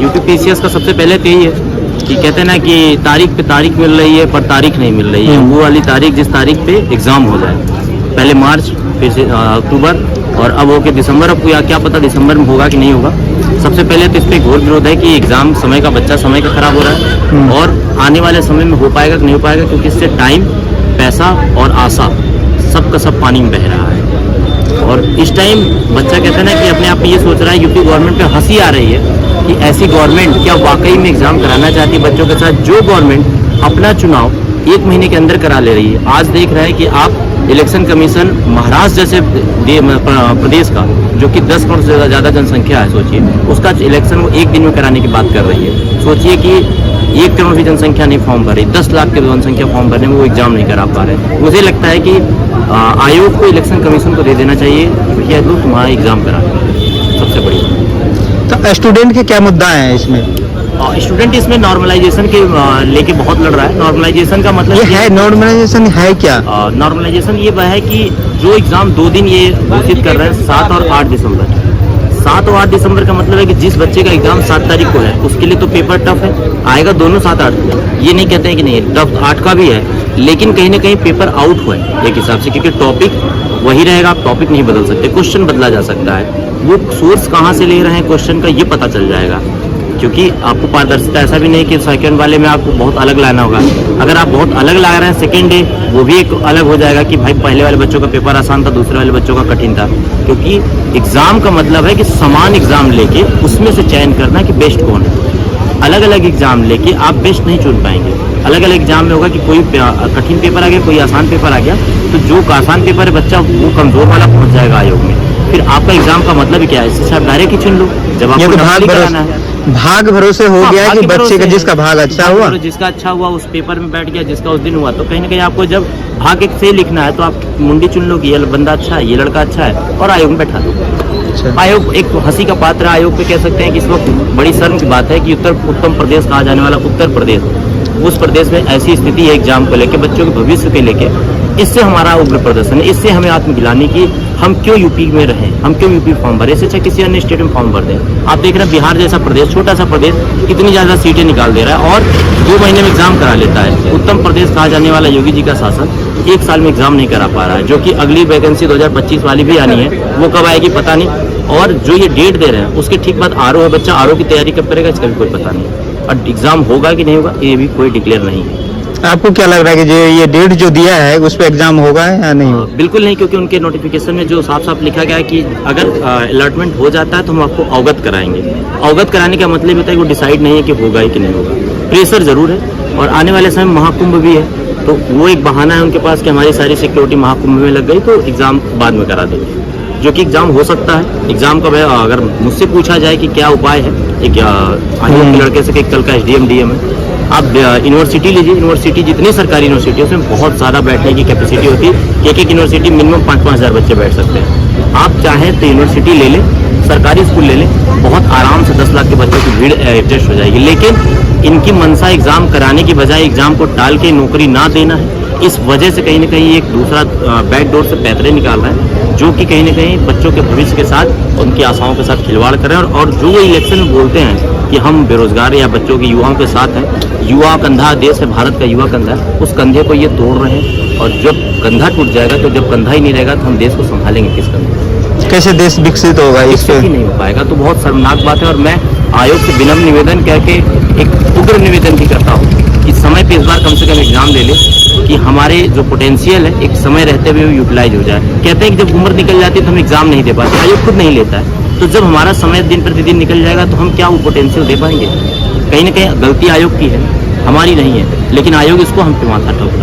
UPPCS का सबसे पहले तो यही है कि कहते हैं ना कि तारीख पे तारीख मिल रही है पर तारीख नहीं मिल रही है। वो वाली तारीख जिस तारीख पे एग्ज़ाम हो जाए, पहले मार्च फिर से अक्टूबर और अब हो के दिसंबर। अब क्या पता दिसंबर में होगा कि नहीं होगा। सबसे पहले तो इस पर घोर विरोध है कि एग्ज़ाम समय का बच्चा समय का खराब हो रहा है और आने वाले समय में हो पाएगा कि नहीं हो पाएगा, क्योंकि इससे टाइम, पैसा और आशा सबका सब पानी में बह रहा है। और इस टाइम बच्चा कहता है ना कि अपने आप में ये सोच रहा है, यूपी गवर्नमेंट पे हंसी आ रही है कि ऐसी गवर्नमेंट क्या वाकई में एग्ज़ाम कराना चाहती है बच्चों के साथ, जो गवर्नमेंट अपना चुनाव 1 महीने के अंदर करा ले रही है। आज देख रहे हैं कि आप इलेक्शन कमीशन महाराष्ट्र जैसे प्रदेश का, जो कि 10 करोड़ से ज़्यादा जनसंख्या है, सोचिए उसका इलेक्शन वो 1 दिन में कराने की बात कर रही है। सोचिए कि 1 करोड़ भी जनसंख्या नहीं फॉर्म भर रही, 10 लाख की जनसंख्या फॉर्म भरने में वो एग्ज़ाम नहीं करा पा रहे। मुझे लगता है कि आयोग को, इलेक्शन कमीशन को दे देना चाहिए कि भैया दो तुम्हारा एग्ज़ाम करा, सबसे बड़ी। तो स्टूडेंट के क्या मुद्दा है इसमें? स्टूडेंट इसमें नॉर्मलाइजेशन के लेके बहुत लड़ रहा है। नॉर्मलाइजेशन का मतलब ये है, नॉर्मलाइजेशन है क्या? नॉर्मलाइजेशन ये वह है कि जो एग्ज़ाम 2 दिन ये घोषित कर रहे हैं, 7 और 8 दिसंबर। 7 और 8 दिसंबर का मतलब है कि जिस बच्चे का एग्ज़ाम 7 तारीख को है उसके लिए तो पेपर टफ है, आएगा दोनों 7-8। ये नहीं कहते हैं कि नहीं टफ 8 का भी है, लेकिन कहीं ना कहीं पेपर आउट हुआ है एक हिसाब से, क्योंकि टॉपिक वही रहेगा, आप टॉपिक नहीं बदल सकते, क्वेश्चन बदला जा सकता है। वो सोर्स कहाँ से ले रहे हैं क्वेश्चन का ये पता चल जाएगा, क्योंकि आपको पारदर्शिता ऐसा भी नहीं कि सेकंड वाले में आपको बहुत अलग लाना होगा। अगर आप बहुत अलग ला रहे हैं सेकंड डे, वो भी एक अलग हो जाएगा कि भाई पहले वाले बच्चों का पेपर आसान था, दूसरे वाले बच्चों का कठिन था। क्योंकि एग्ज़ाम का मतलब है कि समान एग्ज़ाम लेके उसमें से चयन करना कि बेस्ट कौन है। अलग अलग एग्ज़ाम लेके आप बेस्ट नहीं चुन पाएंगे। अलग अलग एग्ज़ाम में होगा कि कोई कठिन पेपर आ गया, कोई आसान पेपर आ गया, तो जो आसान पेपर है बच्चा वो कमज़ोर वाला पहुँच जाएगा आयोग में। फिर आपका एग्ज़ाम का मतलब क्या है? इससे आप डायरेक्ट ही चुन लो। जब आपको कराना है, भाग भरोसे हो गया कि बच्चे का जिसका भाग अच्छा हुआ, जिसका अच्छा हुआ उस पेपर में बैठ गया, जिसका उस दिन हुआ, तो कहीं ना कहीं आपको जब भाग एक से लिखना है तो आप मुंडी चुन लो कि ये बंदा अच्छा है, ये लड़का अच्छा है, और आयोग में बैठा दो। आयोग एक हंसी का पात्र है। आयोग पे कह सकते हैं कि इस वक्त बड़ी शर्म की बात है कि उत्तम प्रदेश कहा जाने वाला उत्तर प्रदेश, उस प्रदेश में ऐसी स्थिति है एग्जाम को लेकर, बच्चों के भविष्य के लेके। इससे हमारा उग्र प्रदर्शन है, इससे हमें आत्मगिलानी की हम क्यों यूपी में रहें, हम क्यों यूपी फॉर्म भरे, इससे अच्छा किसी अन्य स्टेट में फॉर्म भर दें। आप देख रहे हैं बिहार जैसा प्रदेश, छोटा सा प्रदेश, कितनी ज़्यादा सीटें निकाल दे रहा है और 2 महीने में एग्जाम करा लेता है। उत्तम प्रदेश कहा जाने वाला योगी जी का शासन 1 साल में एग्जाम नहीं करा पा रहा है, जो कि अगली वैकेंसी 2025 वाली भी आनी है, वो कब आएगी पता नहीं। और जो ये डेट दे रहे हैं उसके ठीक बाद आरओ है, बच्चा आरओ की तैयारी कब करेगा इसका भी कोई पता नहीं, और एग्जाम होगा कि नहीं होगा ये भी कोई डिक्लेयर नहीं है। आपको क्या लग रहा है कि जो ये डेट जो दिया है उस पर एग्जाम होगा या नहीं होगा? बिल्कुल नहीं, क्योंकि उनके नोटिफिकेशन में जो साफ साफ लिखा गया है कि अगर अलॉटमेंट हो जाता है तो हम आपको अवगत कराएंगे। अवगत कराने का मतलब होता है कि वो डिसाइड नहीं है कि होगा कि नहीं होगा। प्रेशर जरूर है, और आने वाले समय महाकुंभ भी है, तो वो एक बहाना है उनके पास कि हमारी सारी सिक्योरिटी महाकुंभ में लग गई तो एग्जाम बाद में करा देंगे, जो कि एग्जाम हो सकता है। एग्जाम का अगर मुझसे पूछा जाए कि क्या उपाय है, एक आयोग के लड़के से कि कल का SDM DM है, आप यूनिवर्सिटी लीजिए, यूनिवर्सिटी जितनी सरकारी यूनिवर्सिटी है उसमें बहुत ज़्यादा बैठने की कैपेसिटी होती है। एक यूनिवर्सिटी मिनिमम 5-5 हज़ार बच्चे बैठ सकते हैं। आप चाहें तो यूनिवर्सिटी ले लें, सरकारी स्कूल ले लें, बहुत आराम से 10 लाख के बच्चों की भीड़ एडजस्ट हो जाएगी। लेकिन इनकी मंशा एग्ज़ाम कराने की बजाय एग्ज़ाम को टाल के नौकरी ना देना है। इस वजह से कहीं ना कहीं एक दूसरा बैक डोर से पैतरे निकाल रहा है, जो कि कहीं ना कहीं बच्चों के भविष्य के साथ, उनकी आशाओं के साथ खिलवाड़ कर रहे हैं। और जो इलेक्शन में बोलते हैं कि हम बेरोजगार या बच्चों के युवाओं के साथ हैं, युवा कंधा देश है, भारत का युवा कंधा, उस कंधे को ये तोड़ रहे हैं। और जब कंधा टूट जाएगा, तो जब कंधा ही नहीं रहेगा तो हम देश को संभालेंगे किस कंधे? कैसे देश विकसित होगा? इससे ही नहीं हो पाएगा, तो बहुत शर्मनाक बात है। और मैं आयोग से विनम्र निवेदन करके एक उग्र निवेदन भी करता हूँ कि समय पे इस बार कम से कम एग्जाम ले ले, कि हमारे जो पोटेंशियल है एक समय रहते हुए यूटिलाइज हो जाए। कहते हैं कि जब उम्र निकल जाती है तो हम एग्जाम नहीं दे पाते, आयोग खुद नहीं लेता है। तो जब हमारा समय दिन प्रतिदिन निकल जाएगा तो हम क्या वो पोटेंशियल दे पाएंगे? कहीं ना कहीं गलती आयोग की है, हमारी नहीं है, लेकिन आयोग इसको हम पे माथा ठोकता है।